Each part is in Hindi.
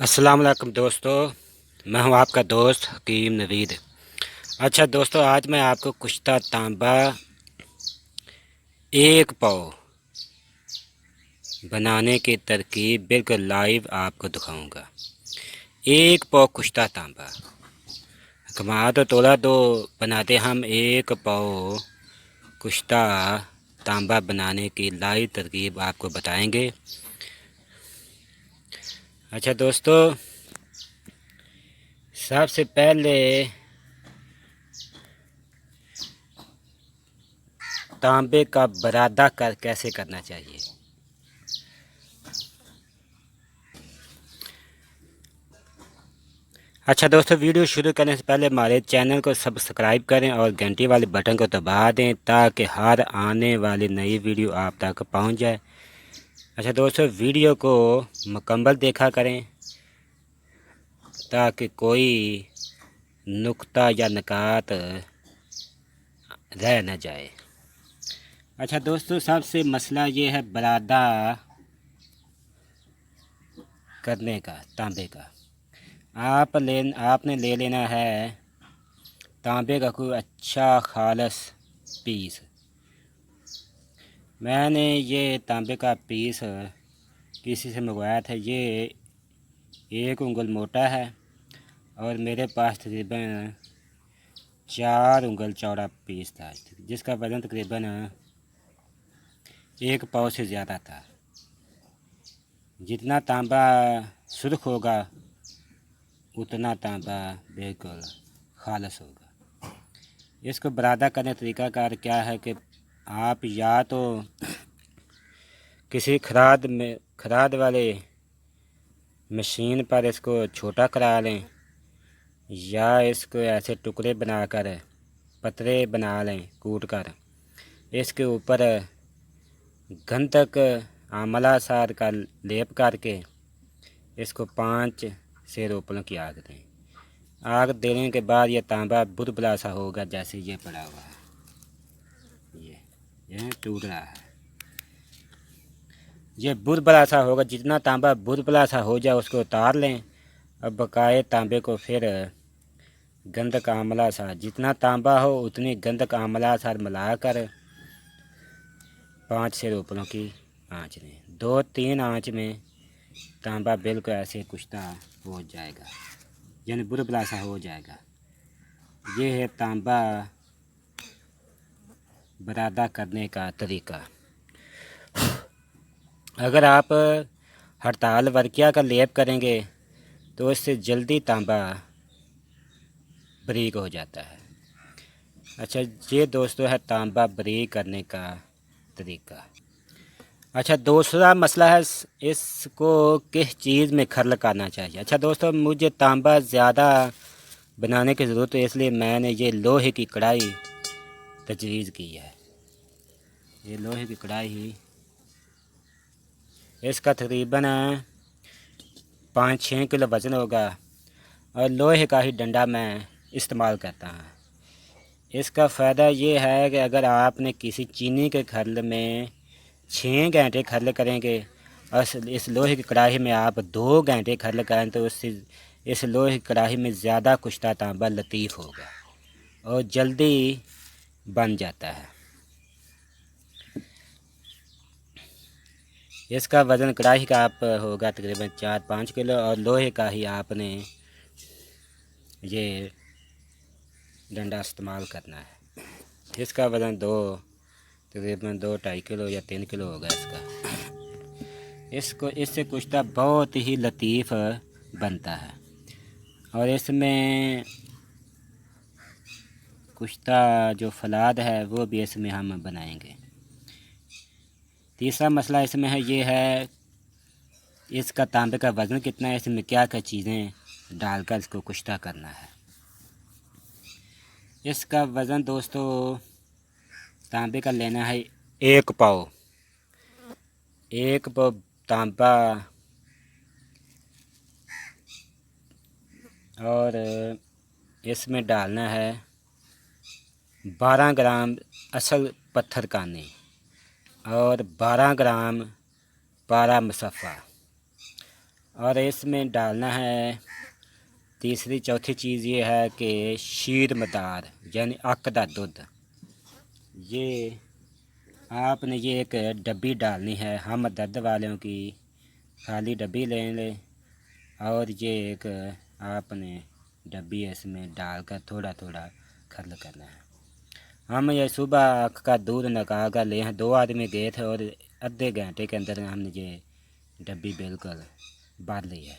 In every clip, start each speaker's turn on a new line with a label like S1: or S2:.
S1: अस्सलाम वालेकुम दोस्तों। मैं हूं आपका दोस्त हकीम नवीद। अच्छा दोस्तों, आज मैं आपको कुश्ता तांबा एक पाव बनाने की तरकीब बिल्कुल लाइव आपको दिखाऊंगा। एक पाव कुश्ता तांबा कमा तो तोला दो बनाते हम एक पाव कुश्ता तांबा बनाने की लाइव तरकीब आपको बताएंगे। अच्छा दोस्तों, सबसे पहले तांबे का बरादा कैसे करना चाहिए। अच्छा दोस्तों, वीडियो शुरू करने से पहले हमारे चैनल को सब्सक्राइब करें और घंटी वाले बटन को दबा दें ताकि हर आने वाली नई वीडियो आप तक पहुंच जाए। अच्छा दोस्तों, वीडियो को मुकम्मल देखा करें ताकि कोई नुक्ता या निकात रह न जाए। अच्छा दोस्तों, सबसे मसला ये है बरादा करने का तांबे का। आपने ले लेना है तांबे का कोई अच्छा खालस पीस। मैंने ये तांबे का पीस किसी से मंगवाया था। ये 1 उंगल मोटा है और मेरे पास तकरीबन 4 उंगल चौड़ा पीस था, जिसका वज़न तकरीबन 1 पाव से ज़्यादा था। जितना तांबा सुर्ख होगा उतना तांबा बिल्कुल खालस होगा। इसको बरादा करने का तरीक़ाकार क्या है कि आप या तो किसी खराद वाले मशीन पर इसको छोटा करा लें या इसको ऐसे टुकड़े बनाकर पतले बना लें कूट कर। इसके ऊपर गंधक आंवला सार का लेप करके इसको 5 से रोपणों की आग दें। आग देने के बाद यह तांबा बुरबुला सा होगा, जैसे ये पड़ा हुआ है, ये टूट रहा है। ये बुरबुला सा होगा। जितना तांबा बुरबुला सा हो जाए उसको उतार लें। अब बकाए तांबे को फिर गंधक आंवला सार, जितना तांबा हो उतनी गंधक आंवला सार मिलाकर 5 से रोपणों की आंच दें। 2-3 आंच में तांबा बिल्कुल ऐसे कुश्ता हो जाएगा, यानी बुरबुला सा हो जाएगा। ये है तांबा बरादा करने का तरीका। अगर आप हड़ताल वर्किया का लेप करेंगे तो इससे जल्दी तांबा बारीक हो जाता है। अच्छा, ये दोस्तों है तांबा बारीक करने का तरीका। अच्छा, दूसरा मसला है इसको किस चीज़ में खर्ल करना चाहिए। अच्छा दोस्तों, मुझे तांबा ज़्यादा बनाने की ज़रूरत है, इसलिए मैंने ये लोहे की कढ़ाई तजवीज़ की है। ये लोहे की कढ़ाई ही, इसका तकरीबन 5-6 किलो वज़न होगा और लोहे का ही डंडा मैं इस्तेमाल करता हूँ। इसका फ़ायदा ये है कि अगर आपने किसी चीनी के खर्ल में 6 घंटे खर्ल करेंगे और इस लोहे की कढ़ाई में आप 2 घंटे खर्ल करें तो उससे इस लोहे की कढ़ाई में ज़्यादा कुश्ता तांबा लतीफ़ होगा और जल्दी बन जाता है। इसका वज़न कढ़ाई का आप होगा तकरीबन 4-5 किलो और लोहे का ही आपने ये डंडा इस्तेमाल करना है। इसका वज़न तकरीबन 2-2.5 किलो या 3 किलो होगा इससे कुश्ता बहुत ही लतीफ़ बनता है और इसमें कुश्ता जो फलाद है वो भी इसमें हम बनाएंगे। तीसरा मसला इसमें है ये है इसका तांबे का वज़न कितना है, इसमें क्या क्या चीज़ें डालकर इसको कुश्ता करना है। इसका वज़न दोस्तों तांबे का लेना है 1 पाव। 1 पाव तांबा और इसमें डालना है 12 ग्राम असल पत्थर कानी और 12 ग्राम पारा मुसफ़ा और इसमें डालना है तीसरी चौथी चीज़ ये है कि शीर मदार यानी अक दा दुध। ये आपने ये एक डब्बी डालनी है, हम दर्द वालों की खाली डब्बी लेंगे और ये एक आपने डब्बी इसमें डालकर थोड़ा थोड़ा खर्ल करना है। हम ये सुबह अख का दूध निकाल कर ले हैं, 2 आदमी गए थे और आधे घंटे के अंदर हमने ये डब्बी बिल्कुल भर ली है।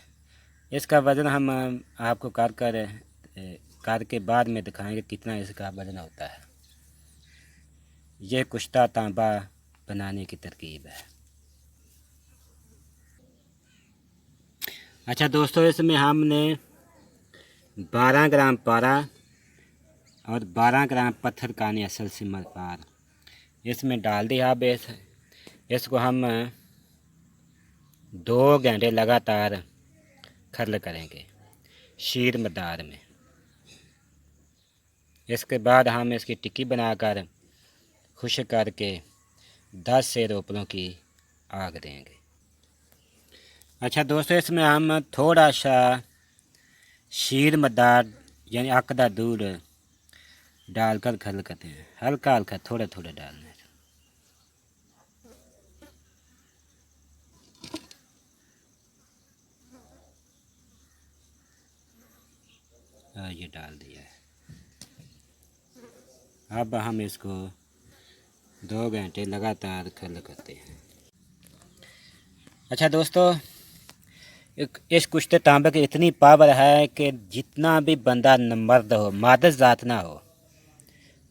S1: इसका वज़न हम आपको करके बाद में दिखाएंगे कितना इसका वज़न होता है। ये कुश्ता तांबा बनाने की तरकीब है। अच्छा दोस्तों, इसमें हमने 12 ग्राम पारा और 12 ग्राम पत्थर कानी असल सिमर पार इसमें डाल दिया। अब इसको हम 2 घंटे लगातार खर्ल करेंगे शीर मदार में। इसके बाद हम इसकी टिक्की बनाकर खुश्क करके 10 से रोपलों की आग देंगे। अच्छा दोस्तों, इसमें हम थोड़ा सा शीर मदार यानी अक दा दूध डालकर खर्ल करते हैं, हल्का हल्का थोड़ा थोड़ा डालना है। ये डाल दिया है। अब हम इसको 2 घंटे लगातार खर्ल करते हैं। अच्छा दोस्तों, इस कुश्ते तांबे की इतनी पावर है कि जितना भी बंदा मर्द हो, मादस ज़ात ना हो,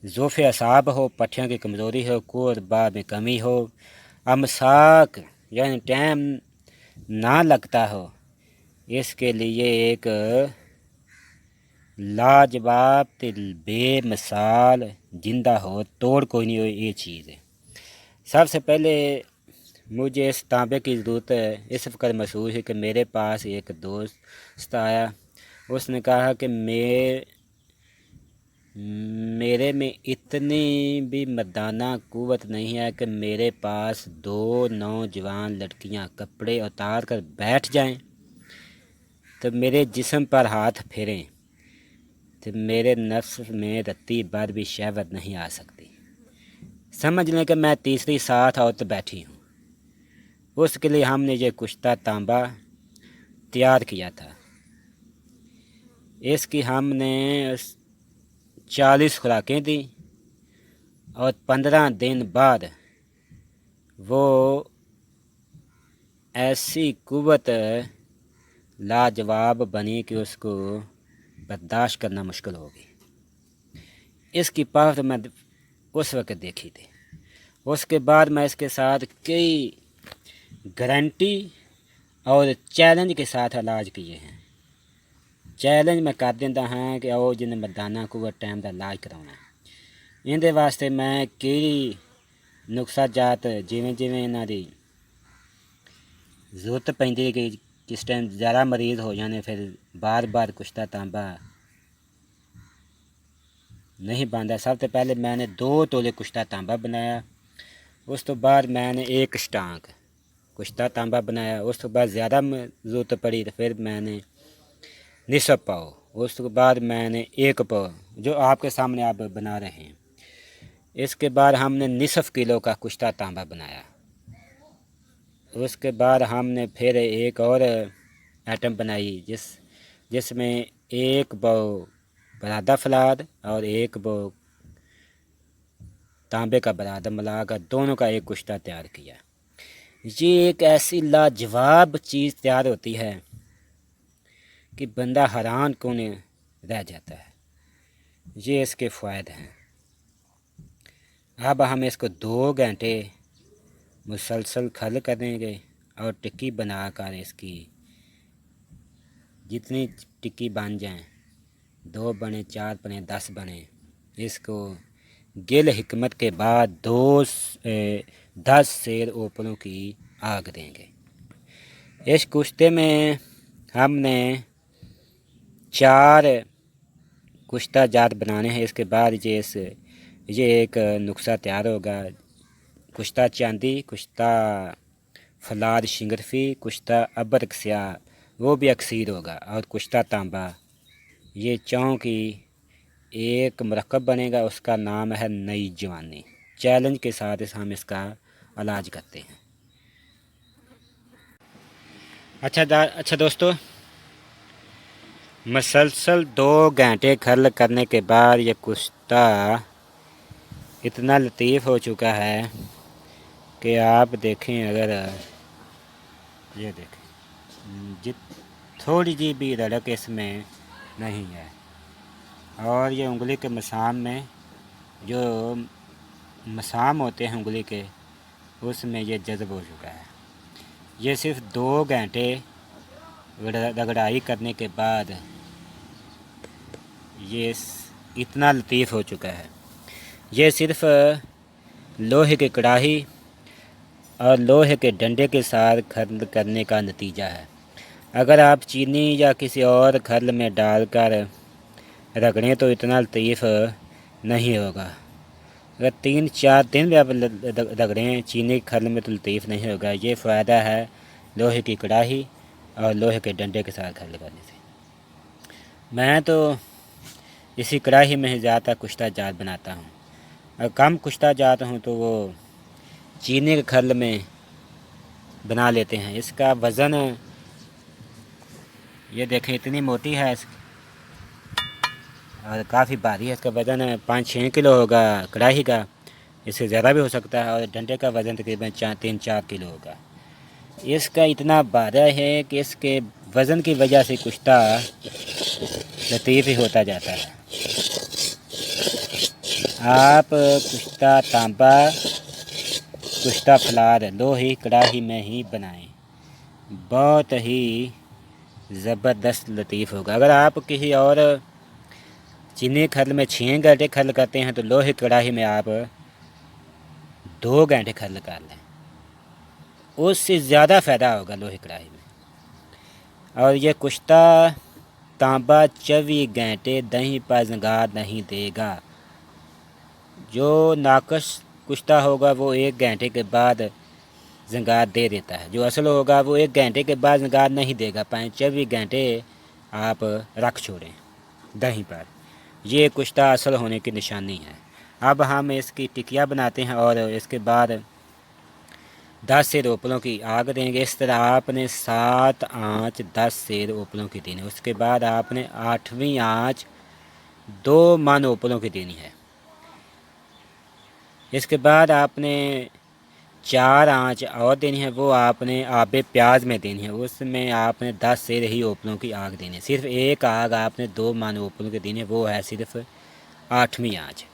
S1: ज़ोफ़े असाब हो, पट्टियों की कमज़ोरी हो, कुव्वत बा में कमी हो, अमसाक यानी टाइम ना लगता हो, इसके लिए एक लाजवाब बेमिसाल जिंदा हो तोड़ कोई नहीं हो ये चीज़ है। सबसे पहले मुझे इस तांबे की ज़रूरत है इस वक्त महसूस है कि मेरे पास एक दोस्त आया, उसने कहा कि मेरे में इतनी भी मर्दाना कुव्वत नहीं है कि मेरे पास 2 नौजवान लड़कियां कपड़े उतार कर बैठ जाएं तो मेरे जिस्म पर हाथ फेरें तो मेरे नफ्स में रत्ती भर भी शहवत नहीं आ सकती। समझ लें कि मैं तीसरी साथ औरत बैठी हूँ। उसके लिए हमने ये कुश्ता तांबा तैयार किया था। इसकी हमने 40 खुराकें दी और 15 दिन बाद वो ऐसी कुव्वत लाजवाब बनी कि उसको बर्दाश्त करना मुश्किल होगी। इसकी पावर मैं उस वक्त देखी थी। उसके बाद मैं इसके साथ कई गारंटी और चैलेंज के साथ इलाज किए हैं। चैलेंज मैं कर दिंदा हाँ कि आओ जिन्हें मर्दाना कुव्वत टाइम का इलाज कराना, इहदे वास्ते मैं कई नुक्सा जात जिमें जिमें इन्हां दी जरूरत पैंदी कि किस टाइम ज़्यादा मरीज़ हो जाने फिर बार बार कुश्ता तांबा नहीं बनता। सबसे पहले मैंने 2 तोले कुश्ता तांबा बनाया, उस तो बाद मैंने 1 स्टांक कुश्ता तांबा बनाया। उस तो बाद ज़्यादा ज़रूरत पड़ी तो फिर मैंने निसफ पाओ, उस तो बाद मैंने 1 पाव जो आपके सामने आप बना रहे हैं। इसके बाद हमने निसफ किलो का कुश्ता तांबा बनाया। उसके बाद हमने फिर एक और आइटम बनाई जिसमें 1 बो बरादा फलाद और 1 बो तांबे का बरादा मिलाकर दोनों का एक कुश्ता तैयार किया। ये एक ऐसी लाजवाब चीज़ तैयार होती है कि बंदा हैरान कोने रह जाता है। ये इसके फ़ायदे हैं। अब हम इसको 2 घंटे मुसलसल खल करेंगे और टिक्की बनाकर इसकी जितनी टिक्की बन जाए, 2 बने 4 बने 10 बने, इसको गिल हिकमत के बाद 10 सेर ओपनों की आग देंगे। इस कुश्ते में हमने 4 कुश्ता जात बनाने हैं। इसके बाद ये एक नुस्खा तैयार होगा। कुश्ता चांदी, कुश्ता फलाद शिंगरफी, कुश्ता अबरक स्याह वो भी अक्सीर होगा। और कुश्ता तांबा, ये चौं की एक मरकब बनेगा, उसका नाम है नई जवानी। चैलेंज के साथ हम इसका इलाज करते हैं। अच्छा दोस्तों, मसलसल 2 घंटे खर्ल करने के बाद ये कुश्ता इतना लतीफ़ हो चुका है कि आप देखें, अगर ये देखें, जित थोड़ी जी भी रड़क इसमें नहीं है। और ये उंगली के मसाम में, जो मसाम होते हैं उंगली के, उसमें ये जज़ब हो चुका है। ये सिर्फ़ 2 घंटे रगड़ाई करने के बाद ये इतना लतीफ़ हो चुका है। ये सिर्फ़ लोहे की कढ़ाई और लोहे के डंडे के साथ खर्ल करने का नतीजा है। अगर आप चीनी या किसी और खर्ल में डालकर रगड़ें तो इतना लतीफ़ नहीं होगा। अगर 3-4 दिन भी आप रगड़ें चीनी के खर्ल में तो लतीफ़ नहीं होगा। ये फ़ायदा है लोहे की कढ़ाई और लोहे के डंडे के साथ खर्ल करने से। मैं तो इसी कढ़ाई में ही ज़्यादा कुश्ता जात बनाता हूँ। अगर कम कुश्ता जात हूँ तो वो चीनी के खर्ल में बना लेते हैं। इसका वज़न ये देखें, इतनी मोटी है और काफ़ी भारी है। इसका वज़न 5-6 किलो होगा कढ़ाई का, इससे ज़्यादा भी हो सकता है। और डंडे का वज़न तकरीबन 3-4 किलो होगा। इसका इतना भारा है कि इसके वज़न की वजह से कुश्ता लतीफ़ ही होता जाता है। आप कुश्ता तांबा, कुश्ता फलार लोहे कढ़ाई में ही बनाएं, बहुत ही ज़बरदस्त लतीफ़ होगा। अगर आप किसी और चीनी खर्ल में 6 घंटे खर्ल करते हैं तो लोहे कढ़ाई में आप 2 घंटे खर्ल कर लें, उससे ज़्यादा फ़ायदा होगा लोहे कढ़ाई में। और ये कुश्ता तांबा 24 घंटे दही पर जंगार नहीं देगा। जो नाकस कुश्ता होगा वो 1 घंटे के बाद जंगार दे देता है। जो असल होगा वो 1 घंटे के बाद जंगार नहीं देगा। 24 घंटे आप रख छोड़ें दही पर, ये कुश्ता असल होने की निशानी है। अब हम इसकी टिकिया बनाते हैं और इसके बाद 10 सेर उपलों की आग देंगे। इस तरह आपने 7 आँच 10 सेर उपलों की देनी है। उसके बाद आपने 8वीं आँच 2 मन उपलों की देनी है। इसके बाद आपने 4 आँच और देनी है, वो आपने आबे प्याज में देनी है। उसमें आपने 10 सेर ही ओपलों की आग देनी है। सिर्फ एक आग आपने 2 मन ओपलों की देनी है, वो है सिर्फ 8वीं आँच।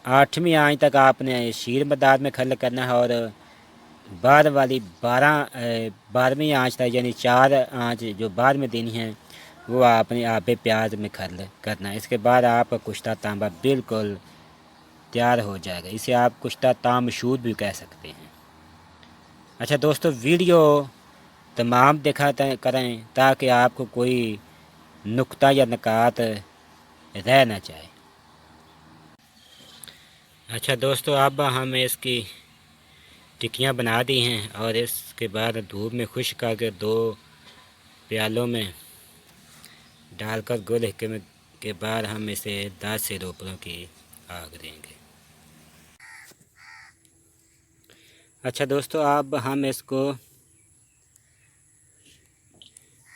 S1: 8वीं आँच तक आपने शीर मदाद में खर्ल करना है और बाद वाली 12वीं आँच तक, यानी 4 आँच जो बाद में देनी है, वो आपने आबे प्याज में खर्ल करना है। इसके बाद आपका कुश्ता तांबा बिल्कुल तैयार हो जाएगा। इसे आप कुश्ता तामशूद भी कह सकते हैं। अच्छा दोस्तों, वीडियो तमाम देखा करें ताकि आपको कोई नुक्ता या निकात रह ना जाए। अच्छा दोस्तों, अब हम इसकी टिक्कियाँ बना दी हैं और इसके बाद धूप में खुश्क करके 2 प्यालों में डालकर गुल के बाद हम इसे 10 से 2 पलों की आग देंगे। अच्छा दोस्तों, अब हम इसको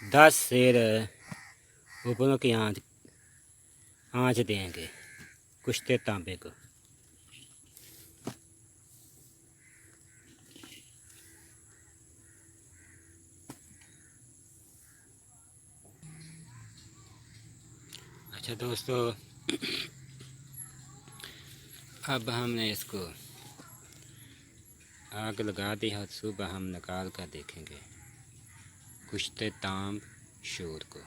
S1: 10 सेर ऊपरों की आँच देंगे कुश्ते तांबे को। अच्छा दोस्तों, अब हमने इसको आग लगा दी है। सुबह हम निकाल कर देखेंगे कुश्ते तांब शूर को।